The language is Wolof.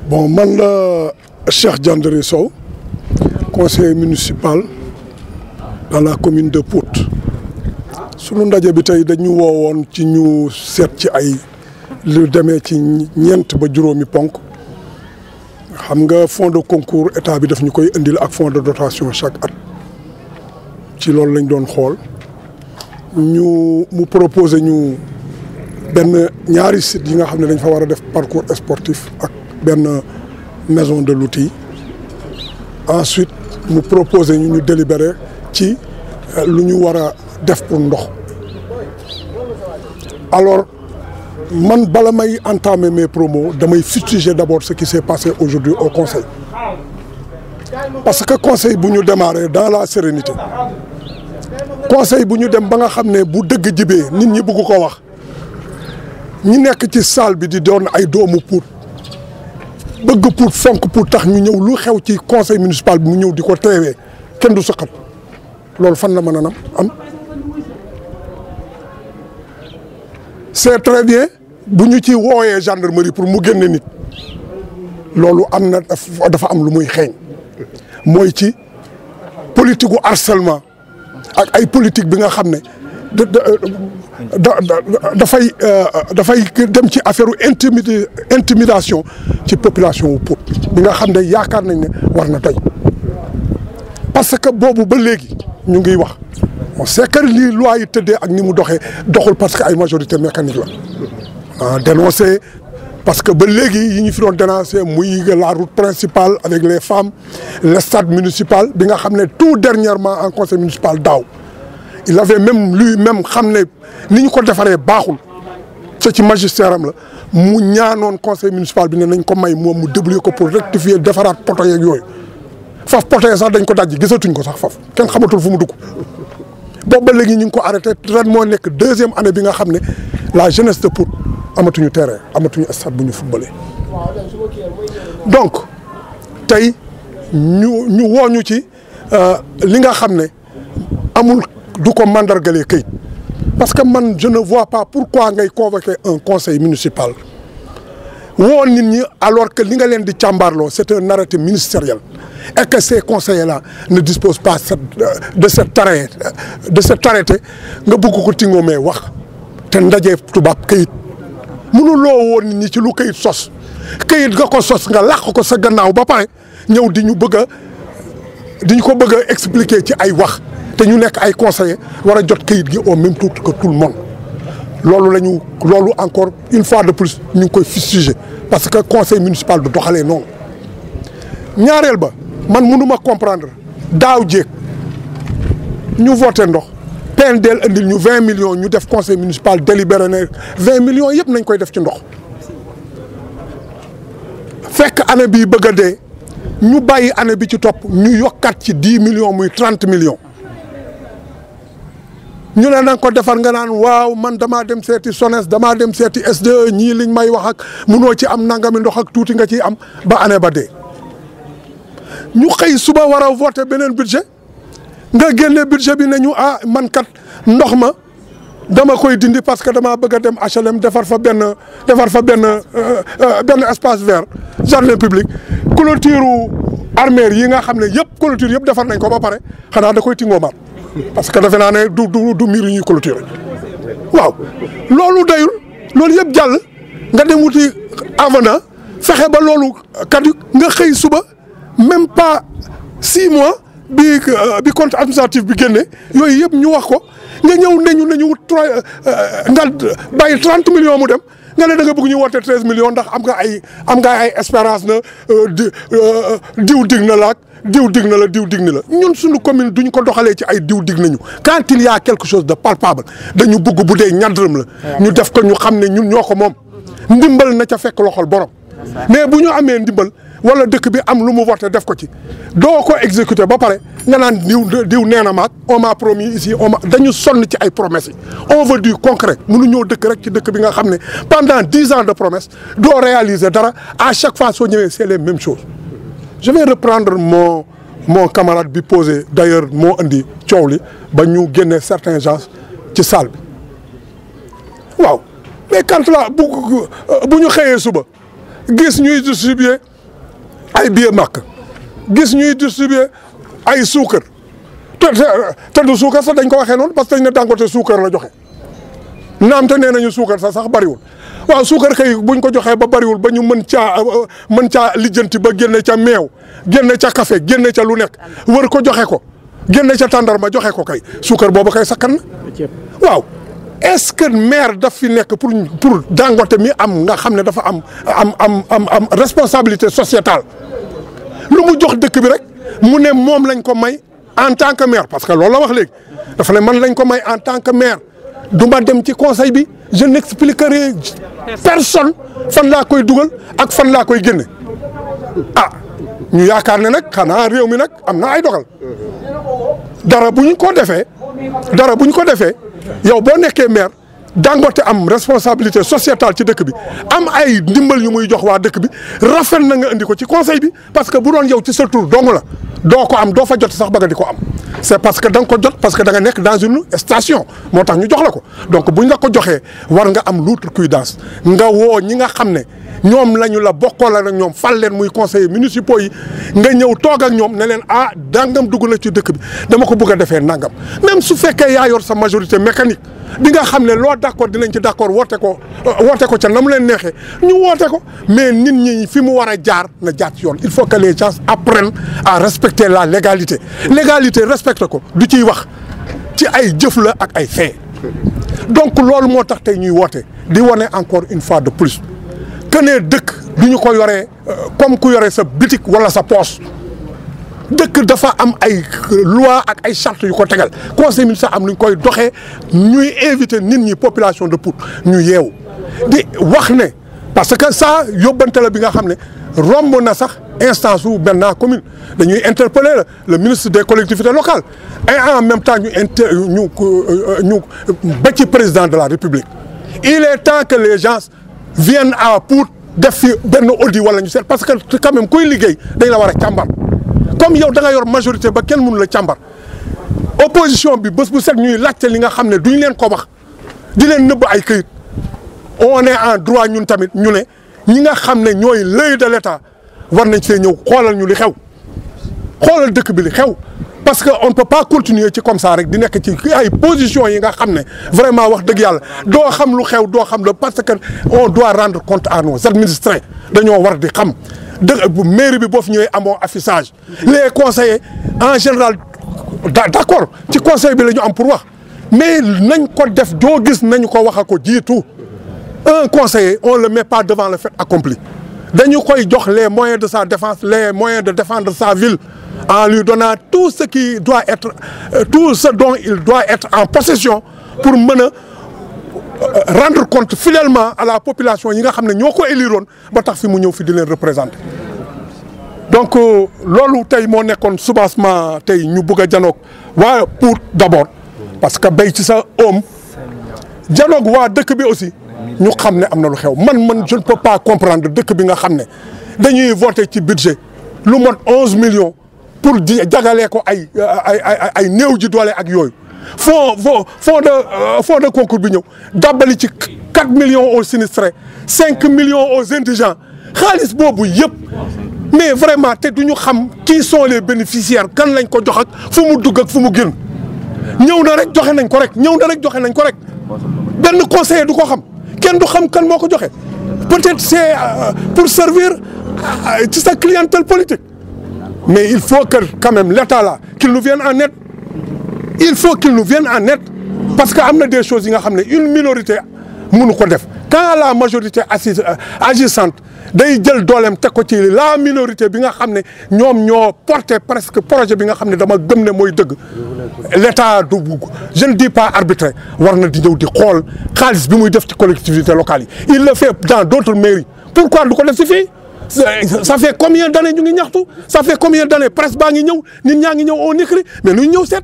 Bon, man la Cheikh Diandéré Sow, conseiller municipal dans la commune de Pout. Sunu ndaje bi tey dañu woowoon ci ñu seet ci ay lu demee ci ñeent ba juróomi ponk xam nga fonds de concours état bi daf ñu koy indil ak fonds de dotation chaque at ci loolu lañ doon xool ñu mu proposé ñu benn ñaari site yi nga xam ne dañ fa war a def parcours sportif ak benn maison de l'outil. Ensuite mu proposé ñu délibéré ci lu ñu war a def pour ndox. Alors man bala may entamer mes promos damay fustiger d'abord ce qui s'est passé aujourd'hui au conseil parce que conseil bu ñu démarré dans la sérénité conseil bu ñu dem ba nga xam ne bu dëgg jibee nit ñi bëgg ko wax ñi nekk ci salle bi di doon ay doomu Pout bëgg Pout fonk Pout tax ñu ñëw lu xew ci conseil municipal bi mu ñëw di ko teewee kenn du sëqat loolu fan la mën a am c'est très bien bu ñu ci wooyee gendarmerie pour mu génne nit loolu am na dafa am lu muy xeeñ mooy ci politique gu harcèlement ak ay politique bi nga xam ne dafay dem ci affaire intimidation ci population wu Pout bi nga xam ne yaakaar nañ ne war na doy parce que boobu ba léegi ñu ngi wax on sait que lii loi yi tëddee ak ni mu doxul parce que ay majorité mécanique la dénoncé parce que ba léegi yi ñu fi doon dénoncé muy la route principale avec les femmes le stade municipal bi nga xam ne tout dernièrement en conseil municipal daaw il avait même lui-même xam ne ni ñu ko defaree baaxul c'est ci magistère am la mu ñaanoon conseil municipal bi ne nañ ko may moom mu débrouiller ko pour rectifier defaraat poto yeeg yooyu faf poto yi sax dañ ko dajji gisatuñ ko sax faf kenn xamatul fu mu dugg boobu ba léegi ñu ngi ko arrêté ren moo nekk deuxième année bi nga xam ne la jeunesse de Pout amatuñu terrain amatuñu stade bu ñu footballé donc tey ñu wooñu ci li nga xam ne amul du ko mandargalee këyit parce que man je ne vois pas pourquoi ngay convoquer un conseil municipal woo nit ñi alors que li nga leen di càmbarloo c'est un arrêté ministériel et que ces conseillers-là ne disposent pas de cet arrêté nga bëgg ko tingoomee wax te ndaje tubaab këyit mënuloo woon nit ñi ci lu këyit sos këyit nga ko sos nga làq ko sa gannaaw ba pare ñëw di ñu bëgg a expliquer ci ay wax te ñu nekk ay conseillers war a jot këyit gi au même titre que tout le monde loolu encore une fois de plus ñu ngi koy fustiger parce que conseil municipal du doxalee noonu ñaareel ba man mënuma comprendre daaw jéeg ñu voté ndox PNDL indil ñu 20 millions ñu def conseil municipal délibéré ne 20 millions yëpp nañ koy def ci ndox fekk année bii bëgg a dee ñu bàyyi année bi ci topp ñu yokkat ci 10 millions muy 30 millions ñu ne na nga ko defar nga naan waaw man damaa dem seeti SONES damaa dem seeti SDE ñii liñ may wax ak munoo ci am nangami ndox ak tuuti nga ciy am ba année ba dee ñu xëy suba war a voter beneen budget nga génne budget bi ne ñu man kat ndox ma dama koy dindi parce que damaa bëgg a dem HLM defar fa benn espace vert jardin public clôture armère yi nga xam ne yëpp clôture yëpp defar nañ ko ba pare xanaa da koy tingoomaat parce que defe naa ne du miir yu ñuy clôturer waaw loolu dayul loolu yëpp jàll nga dem wuti avenant fexe ba loolu kaddu nga xëy suba même pas 6 mois bi compte administratif bi génne yooyu yëpp ñu wax ko nga ñëw nañu wut 3 nga bàyyi 30 millions mu dem nga ne da nga bëgg ñu woote 13 millions ndax am nga ay espérance na diw dig na la diw dig na la ñun suñu commune duñ ko doxalee ci ay diw dig nañu quand il y a quelque chose de palpable dañu bëgg bu dee ñadrëm la ñu def ko ñu xam ne ñun ñoo ko moom ndimbal na ca fekk loxol borom mais bu ñu amee ndimbal wala dëkk bi am lu mu voté def ko ci doo ko exécuter ba pare nga naan diw nee na maag on m'a promis ici dañu sonn ci ay promesses yi on veut du concret mënu ñëw dëkk rek ci dëkk bi nga xam ne pendant 10 ans de promesses doo réaliser dara à chaque fois soo ñëwee c'est les mêmes choses. Je vais reprendre mon camarade bi posé d'ailleurs moo indi coow li ba ñu génne certains gens ci salle bi waaw mais quand la bu ñu xëyee suba gis ñuy distribuer ay billets màkk gis ñuy distribuer ay suukar te du suukar sax dañ ko waxee noonu parce que dañ ne Dangote suukar la joxe naam te nee nañu suukar sax bariwul waaw suukar kay buñ ko joxee ba bariwul ba ñu mën caa lijjanti ba génne ca meew génne ca café génne ca lu nekk wër ko joxe ko génne ca tàndarma joxe ko kay suukar boobu kay sakkan na waaw. est-ce que maire daf fi nekk pour Dangote mi am nga xam ne dafa am responsabilité sociétale lu mu jox dëkk bi rek mu ne moom lañ ko may en tant que maire parce que loolu la wax léegi dafa ne man lañ ko may en tant que maire du ma dem ci conseil bi je n'expliquerai personne fan laa koy dugal ak fan laa koy génne ah ñu yaakaar ne nag xanaa réew mi nag am na ay dogal dara bu ñu ko defee yow boo nekkee maire Dangote am responsabilité sociétale ci dëkk bi am ay ndimbal yu muy jox waa dëkk bi rafet na nga indi ko ci conseil bi parce que bu doon yow ci sa tur dong la doo ko am doo fa jot sax ba nga di ko am c'est parce que da nga ko jot parce que da nga nekk dans une station moo tax ñu jox la ko donc buñ la ko joxee war nga am l'outrecuidance nga woo ñi nga xam ne ñoom lañu la bokkool ak ñoom fal leen muy conseillers municipaux yi nga ñëw toog ak ñoom ne leen ah dangam dugg na ci dëkk bi dama ko bëgg a defee nangam même su fekkee yaa yor sa majorité mécanique bi nga xam ne loo d'accord dinañ ci d'accord woote ko ca na mu leen neexee ñu woote ko mais nit ñi fi mu war a jaar na jaar ci yoon il faut que les gens apprennent à respecter la légalité respecte ko du ciy wax ci ay jëf la ak ay fait donc loolu moo tax tey ñuy woote di wane encore une fois de plus que ne dëkk du ñu ko yoree comme ku yore sa bitik wala sa poche dëkk dafa am ay loi ak ay charte yu ko tegal conseil municipal am lu ñu koy doxee ñuy inviter nit ñi population de Pout ñu yeewu di wax ne parce que ça yóbbante la bi nga xam ne romb na sax instance wu maintenant commune dañuy interpeller le ministre des collectivités locales et en même temps ñu ba ci président de la République il est temps que les gens viennent à Pout def fi benn audit wala ñu seet parce que quand même kuy liggéey dañ la war a càmbar comme yow da nga yor majorité ba kenn mënu la càmbar opposition bi bés bu set ñuy laajte li nga xam ne duñ leen ko wax di leen nëbb ay këyit on est en droit ñun tamit ñu ne ñi nga xam ne ñooy l'œil de l'État war nañ fee ñëw xoolal ñu li xew xoolal dëkk bi li xew parce que on ne peut pas continuer ci comme ça rek di nekk ci ay position yi nga xam ne vraiment wax dëgg yàlla doo xam lu xew doo xam le parce que on doit rendre compte à nos administrés dañoo war di xam mairie bi boo fi ñëwee amoo affichage les conseillers en général d'accord ci conseil bi la ñu am pour wax mais nañ ko def doo gis nañu ko wax a ko jiitu un conseiller on le met pas devant le fait accompli dañu koy jox les moyens de sa défense les moyens de défendre sa ville en lui donnant tout ce qui doit être tout ce dont il doit être en possession pour mën a rendre compte fidèlement à la population yi nga xam ne ñoo ko éliroon ba tax fi mu ñëw fi di leen représenter donc loolu tey moo nekkoon soubassement tey ñu bëgg a janoog waa Pout d'abord parce que béy ci sa oom janoog waa dëkk bi aussi ñu xam ne am na lu xew man je ne peux pas comprendre dëkk bi nga xam ne dañuy voter ci budget lu mot 11 millions pour di jagalee ko ay néew ji doole ak yooyu fond de concours bi ñëw dàbbali ci 4 millions aux sinistrés 5 millions aux indigents xaalis boobu yëpp mais vraiment te du ñu xam qui sont les bénéficiaires kan lañ ko jox ak fu mu dugg ak fu mu génn ñëw na rek joxe nañ ko rek benn conseiller du ko xam kenn du xam kan moo ko joxe peut-être c'est pour servir ci sa clientèle politique mais il faut que quand même l'État là qu'il nous vienne en aide il faut qu'il nous vienne en aide parce que am na des choses yi nga xam ne une minorité mënu ko def quand la majorité agissante day jël dooleem teg ko ci la minorité bi nga xam ne ñoom ñoo porté presque projet bi nga xam ne dama gëm ne mooy dëgg l'État du je ne dis pas arbitraire war na di ñëw di xool xaalis bi muy def ci collectivités locales yi il le fait dans d'autres mairies pourquoi du ko def si fii ça fait combien d'années ñu ngi ñaxtu ça fait combien d'années presse baa ngi ñëw nit ñaa ngi ñëw on écrit mais nu ñëw seet